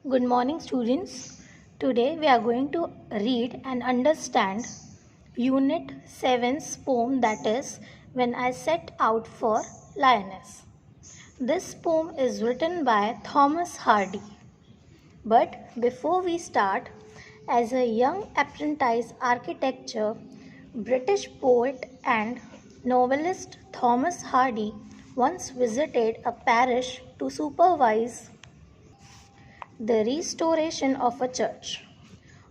Good morning, students. Today we are going to read and understand Unit 7's poem, that is, When I Set Out for Lioness. This poem is written by Thomas Hardy. But before we start, as a young apprentice architecture, British poet and novelist Thomas Hardy once visited a parish to supervise the restoration of a church.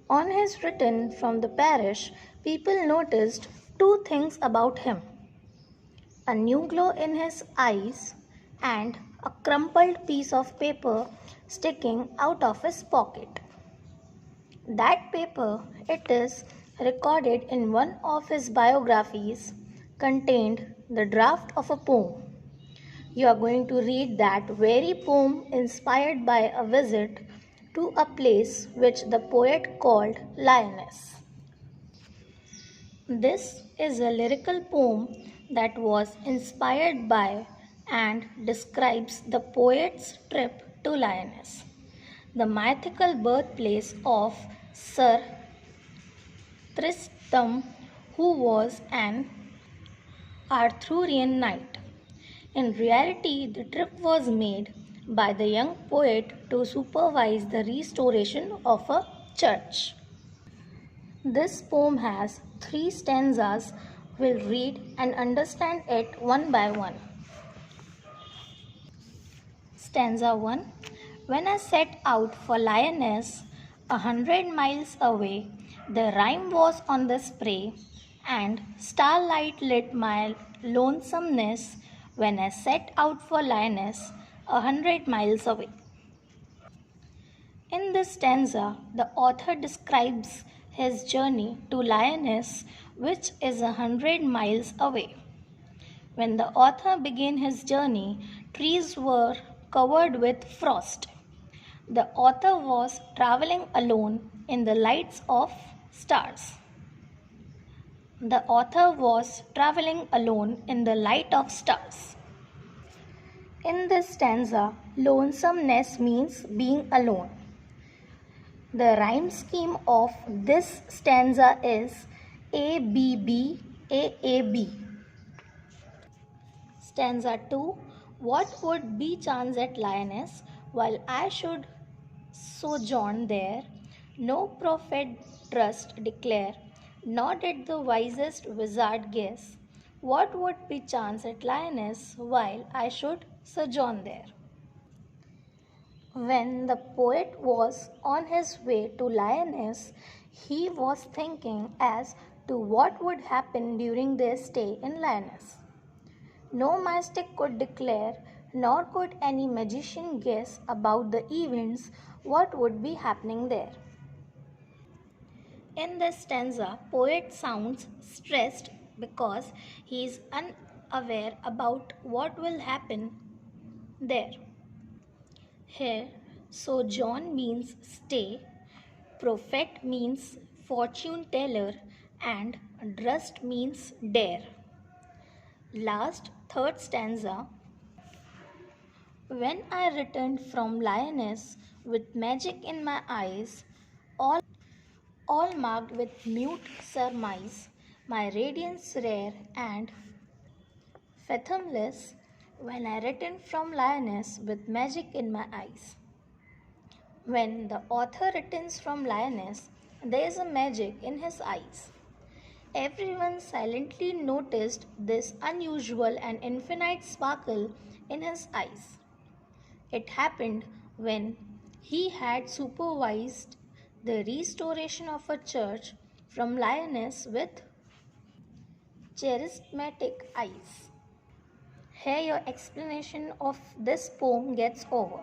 On his return from the parish, people noticed two things about him: a new glow in his eyes and a crumpled piece of paper sticking out of his pocket. That paper, it is recorded in one of his biographies, contained the draft of a poem. You are going to read that very poem inspired by a visit to a place which the poet called Lioness. This is a lyrical poem that was inspired by and describes the poet's trip to Lioness, the mythical birthplace of Sir Tristram, who was an Arthurian knight. In reality, the trip was made by the young poet to supervise the restoration of a church. This poem has 3 stanzas. We'll read and understand it one by one. Stanza 1. When I set out for Lioness, 100 miles away, the rime was on the spray, and starlight lit my lonesomeness when I set out for Lioness, 100 miles away. In this stanza, the author describes his journey to Lioness, which is 100 miles away. When the author began his journey, trees were covered with frost. The author was traveling alone in the lights of stars. The author was traveling alone in the light of stars. In this stanza, lonesomeness means being alone. The rhyme scheme of this stanza is ABB AAB. Stanza 2. What would be chance at Lioness while I should sojourn there? No prophet durst declare, nor did the wisest wizard guess. What would be chance at Lioness while I should sojourn there? When the poet was on his way to Lioness, he was thinking as to what would happen during their stay in Lioness. No mystic could declare, nor could any magician guess about the events what would be happening there. In this stanza, poet sounds stressed because he is unaware about what will happen there. Here, sojourn means stay, prophet means fortune teller, and durst means dare. Last, third stanza. When I returned from Lioness with magic in my eyes, all marked with mute surmise, my radiance rare and fathomless, when I returned from Lioness with magic in my eyes. When the author returns from Lioness, there is a magic in his eyes. Everyone silently noticed this unusual and infinite sparkle in his eyes. It happened when he had supervised the restoration of a church from Lioness with charismatic eyes. Here your explanation of this poem gets over.